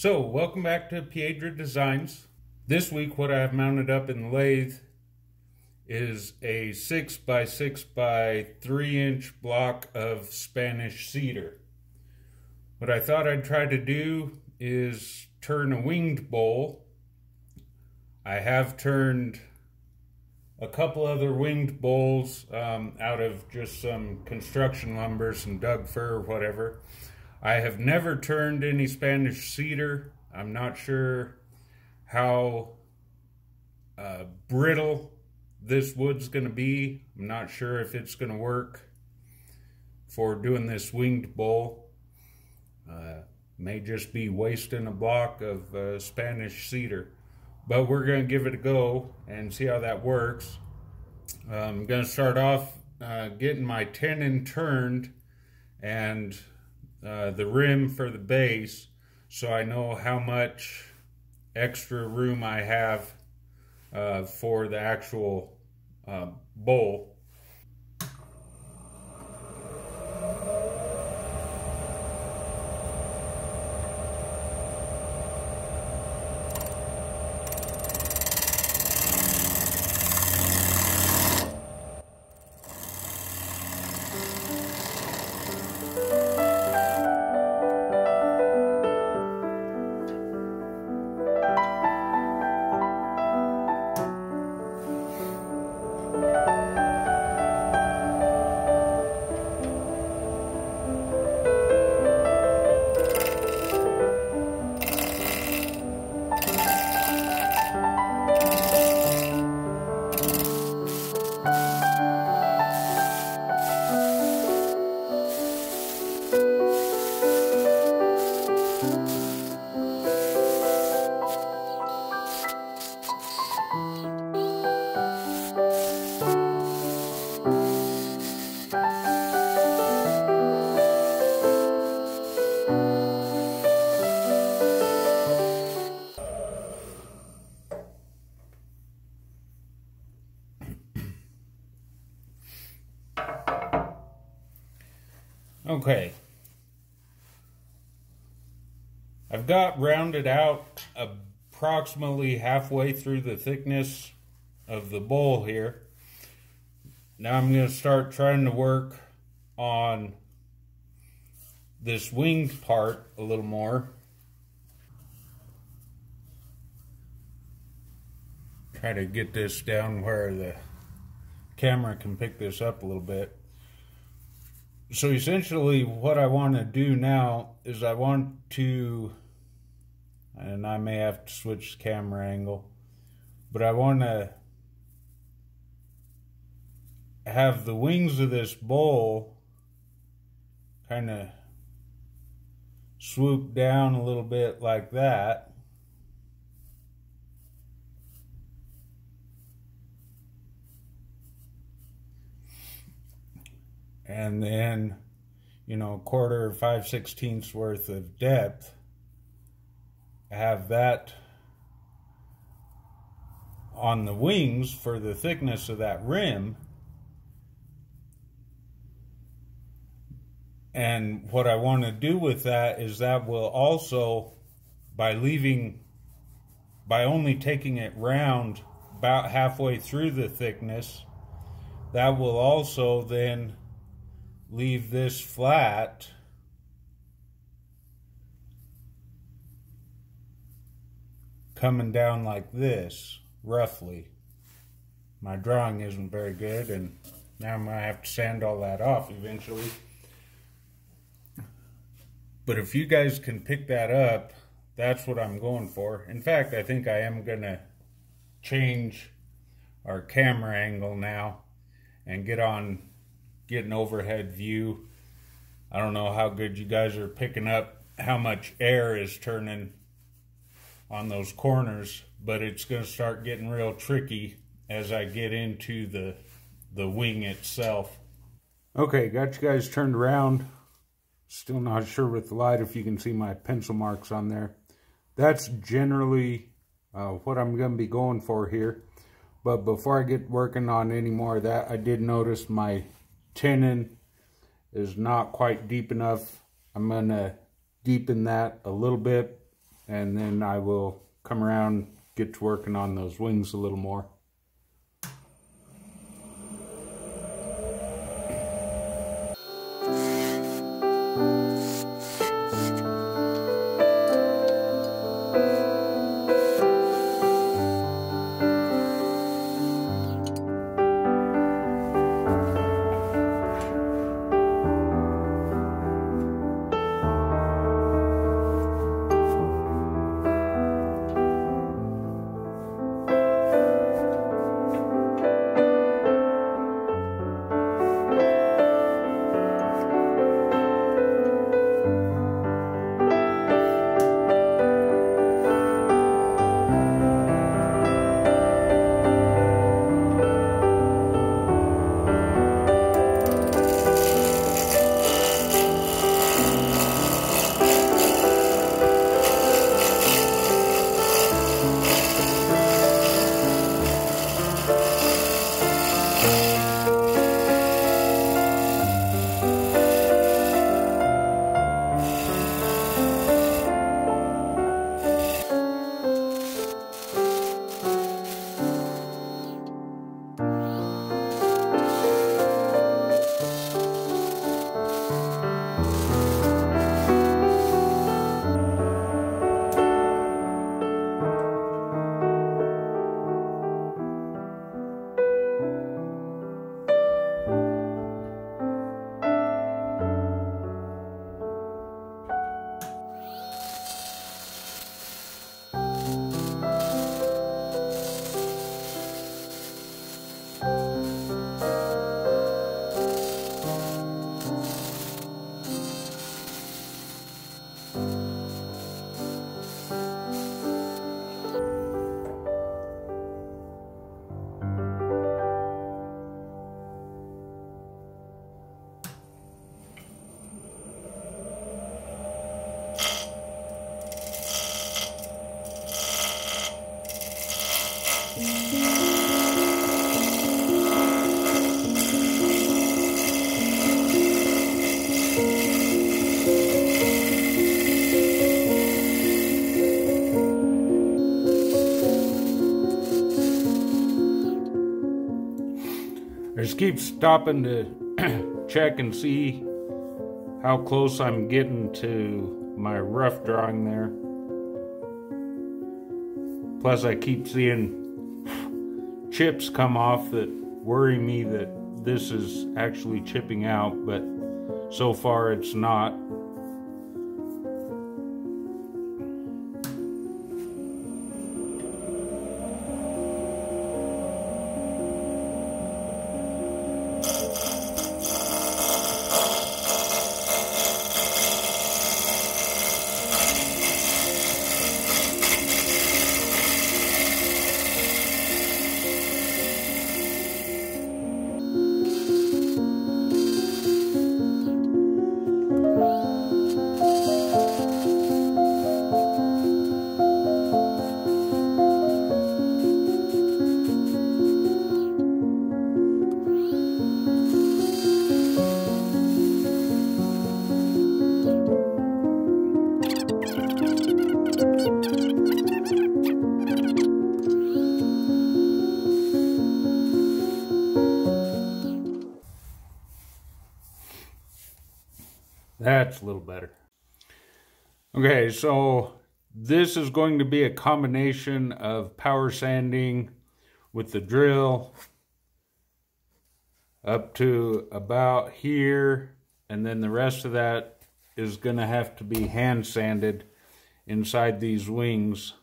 So, welcome back to Piedra Designs. This week what I have mounted up in the lathe is a 6 by 6 by 3 inch block of Spanish cedar. What I thought I'd try to do is turn a winged bowl. I have turned a couple other winged bowls out of just some construction lumber, some Doug fir or whatever. I have never turned any Spanish cedar. I'm not sure how brittle this wood's going to be. I'm not sure if it's going to work for doing this winged bowl. May just be wasting a block of Spanish cedar. But we're going to give it a go and see how that works. I'm going to start off getting my tenon turned and the rim for the base, so I know how much extra room I have for the actual bowl. Okay, I've got rounded out approximately halfway through the thickness of the bowl here. Now I'm going to start trying to work on this winged part a little more. Try to get this down where the camera can pick this up a little bit. So essentially what I want to do now is I want to, and I may have to switch the camera angle, but I want to have the wings of this bowl kind of swoop down a little bit like that. And then, you know, 1/4 or 5/16 worth of depth. Have that on the wings for the thickness of that rim. And what I want to do with that is that will also, by only taking it round about halfway through the thickness, that will also then leave this flat coming down like this, roughly. My drawing isn't very good, and now I'm going to have to sand all that off eventually. But if you guys can pick that up, that's what I'm going for. In fact, I think I am going to change our camera angle now and get an overhead view. I don't know how good you guys are picking up how much air is turning on those corners, but it's going to start getting real tricky as I get into the wing itself. Okay, got you guys turned around. Still not sure with the light if you can see my pencil marks on there. That's generally what I'm going to be going for here. But before I get working on any more of that, I did notice my tenon is not quite deep enough. I'm going to deepen that a little bit and then I will come around, get to working on those wings a little more. I just keep stopping to check and see how close I'm getting to my rough drawing there. Plus I keep seeing chips come off that worry me that this is actually chipping out, but so far it's not. That's a little better. Okay, so this is going to be a combination of power sanding with the drill up to about here, and then the rest of that is going to have to be hand sanded inside these wings.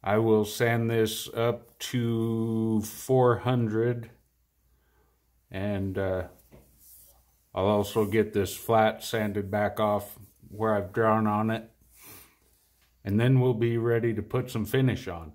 I will sand this up to 400, and I'll also get this flat sanded back off where I've drawn on it, and then we'll be ready to put some finish on.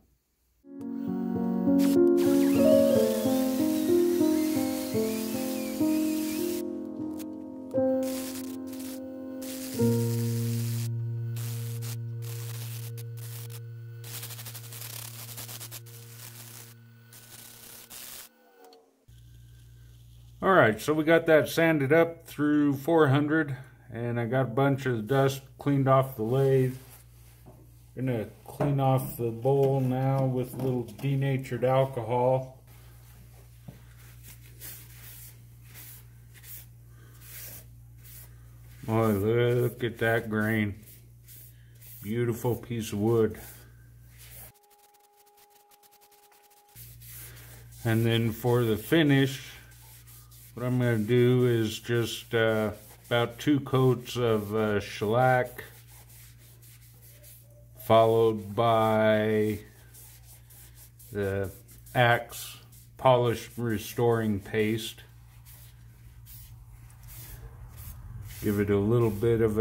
Alright, so we got that sanded up through 400, and I got a bunch of the dust cleaned off the lathe. Gonna clean off the bowl now with a little denatured alcohol. Oh, look at that grain. Beautiful piece of wood. And then for the finish, what I'm going to do is just about 2 coats of shellac, followed by the Axe Polish Restoring Paste. Give it a little bit of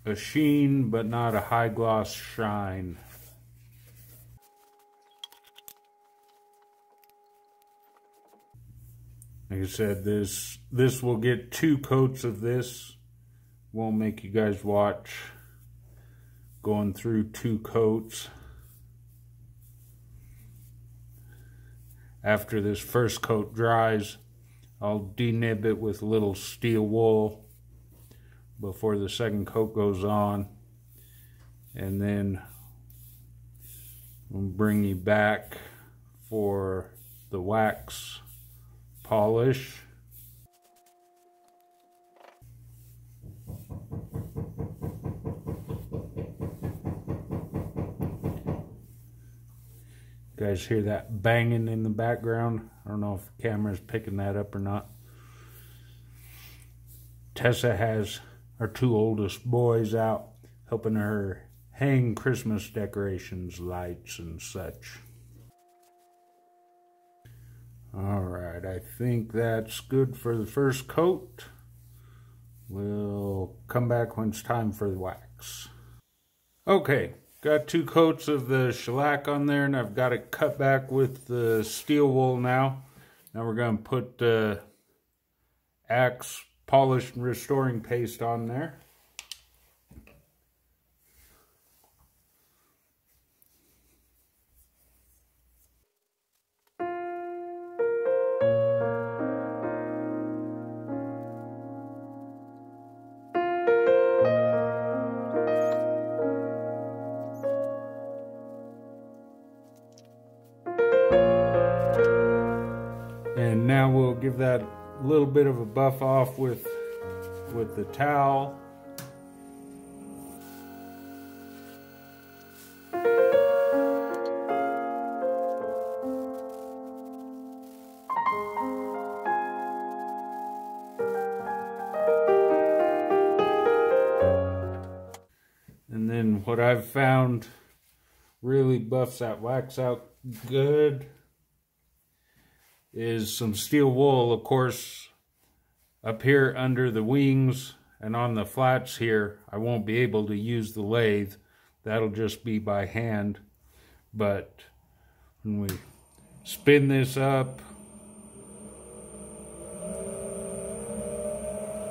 a sheen, but not a high gloss shine. Like I said, this will get 2 coats of this. Won't make you guys watch going through 2 coats. After this first coat dries, I'll denib it with a little steel wool before the second coat goes on, and then we'll bring you back for the wax polish. You guys hear that banging in the background? I don't know if the camera's picking that up or not. Tessa has our 2 oldest boys out helping her hang Christmas decorations, lights and such. Alright, I think that's good for the first coat. We'll come back when it's time for the wax. Okay, got 2 coats of the shellac on there, and I've got it cut back with the steel wool now. Now we're going to put the Axe Polish Restoring Paste on there. And now we'll give that a little bit of a buff off with the towel. And then what I've found really buffs that wax out good is some steel wool. Of course, up here under the wings and on the flats here, I won't be able to use the lathe. That'll just be by hand. But when we spin this up,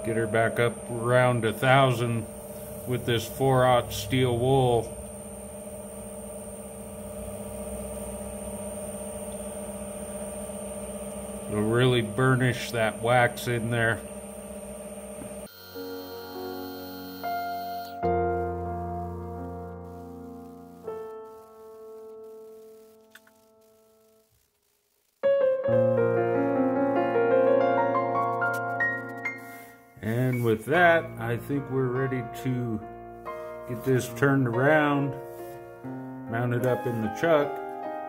get her back up around 1,000 with this 4/0 steel wool, it'll really burnish that wax in there. And with that, I think we're ready to get this turned around, mount it up in the chuck,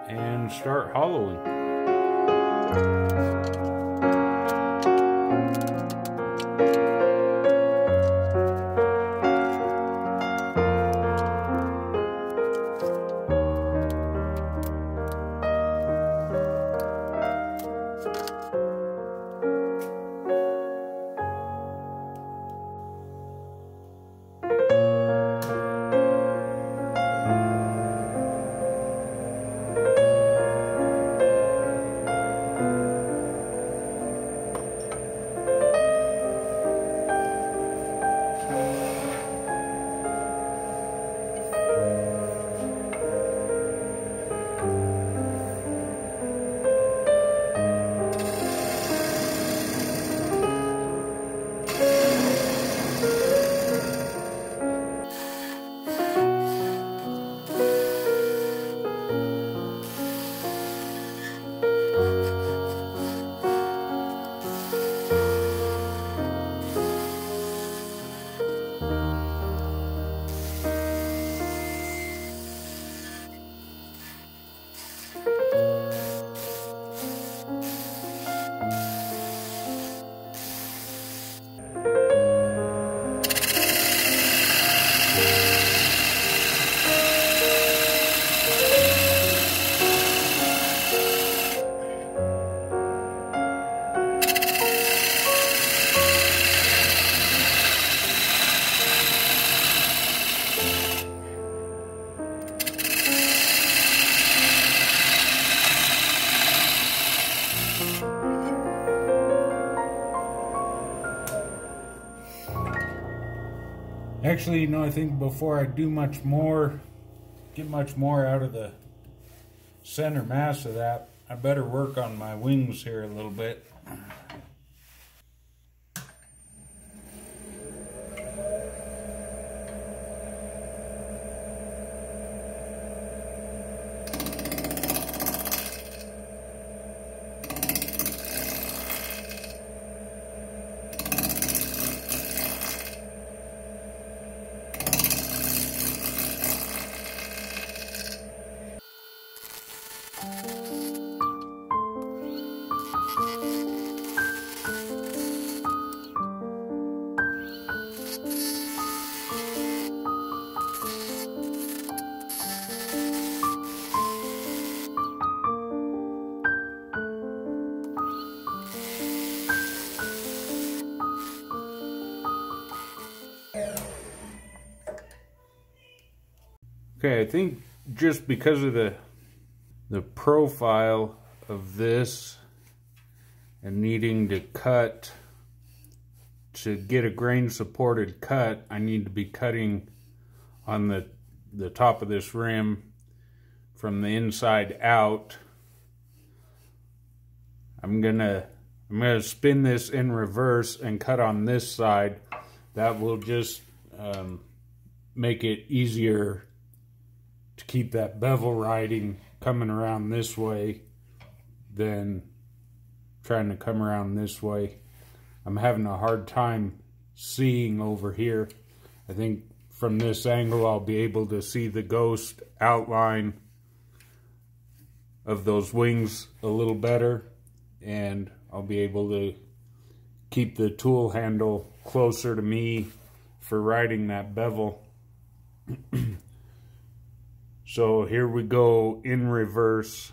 and start hollowing. Actually, you know, I think before I do much more, get much more out of the center mass of that, I better work on my wings here a little bit. Okay, I think just because of the profile of this and needing to cut to get a grain supported cut, I need to be cutting on the top of this rim from the inside out. I'm gonna spin this in reverse and cut on this side. That will just make it easier to keep that bevel riding coming around this way than trying to come around this way. I'm having a hard time seeing over here. I think from this angle I'll be able to see the ghost outline of those wings a little better, and I'll be able to keep the tool handle closer to me for riding that bevel. So here we go in reverse.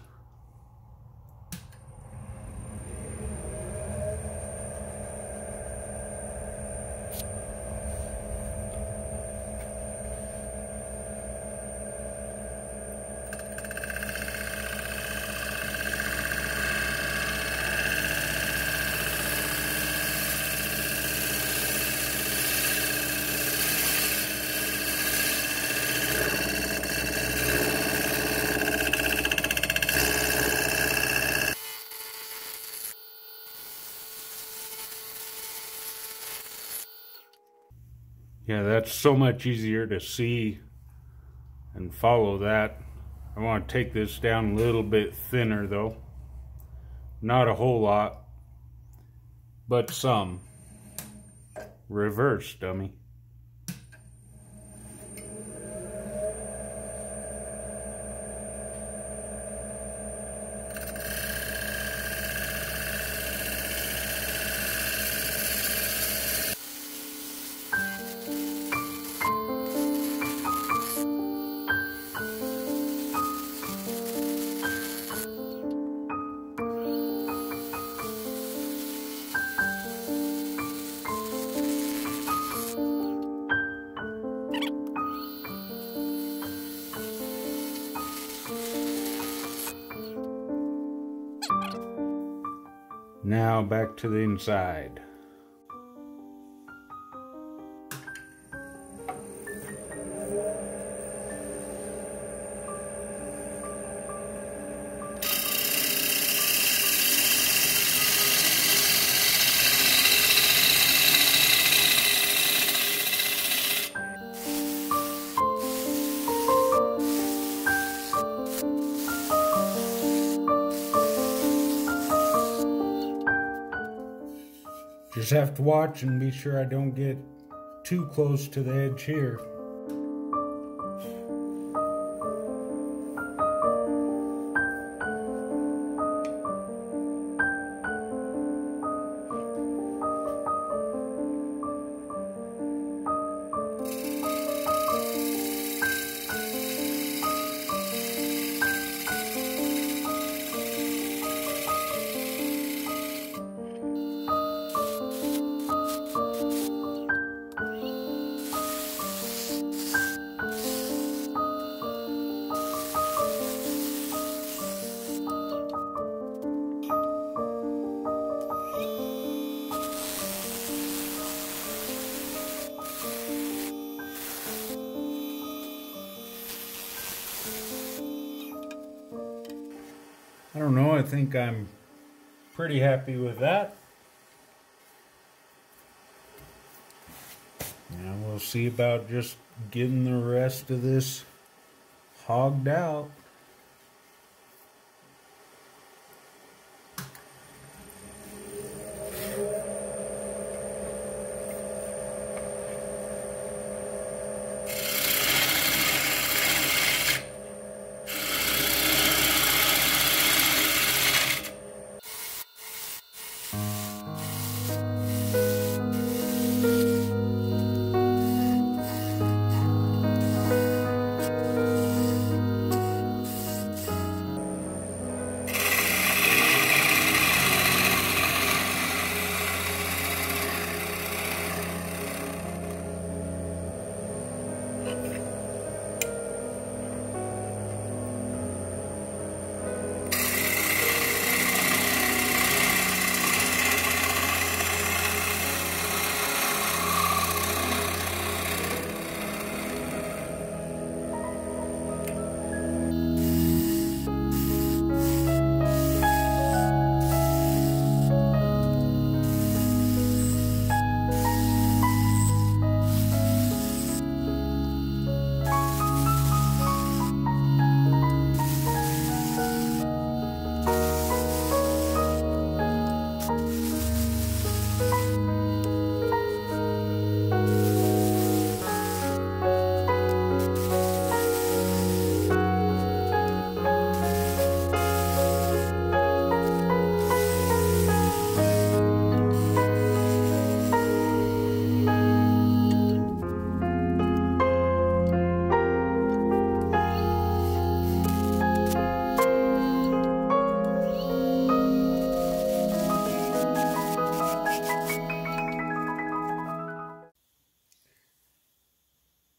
Yeah, that's so much easier to see and follow that. I want to take this down a little bit thinner though. Not a whole lot, but some. Reverse, dummy. Now back to the inside. Just have to watch and be sure I don't get too close to the edge here. think I'm pretty happy with that. Now we'll see about just getting the rest of this hogged out.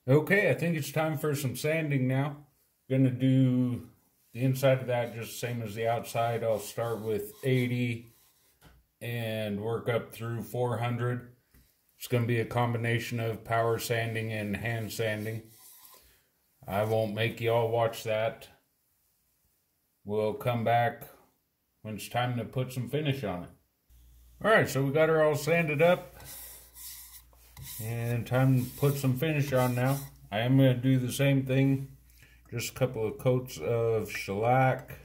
Okay, I think it's time for some sanding now. Gonna do the inside of that just the same as the outside. I'll start with 80 and work up through 400. It's gonna be a combination of power sanding and hand sanding. I won't make y'all watch that. We'll come back when it's time to put some finish on it. Alright, so we got her all sanded up. And time to put some finish on now. I am going to do the same thing. Just a couple of coats of shellac.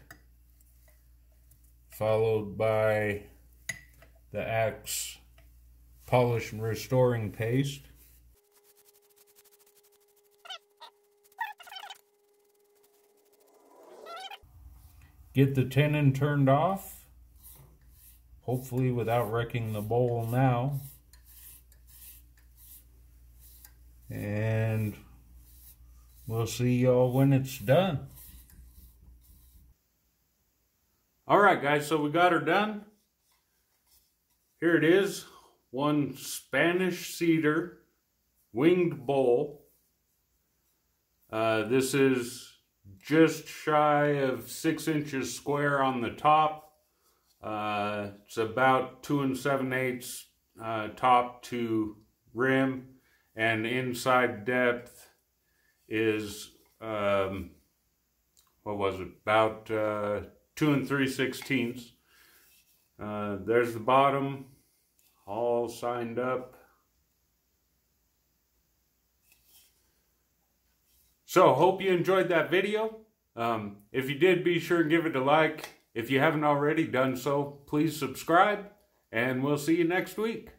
Followed by the Axe Polish and Restoring Paste. Get the tenon turned off. Hopefully without wrecking the bowl now. And we'll see y'all when it's done. Alright guys, so we got her done. Here it is. One Spanish Cedar winged bowl. This is just shy of 6 inches square on the top. It's about 2 7/8 top to rim. And inside depth is, what was it, about 2 3/16. There's the bottom, all signed up. So, hope you enjoyed that video. If you did, be sure to give it a like. If you haven't already done so, please subscribe, and we'll see you next week.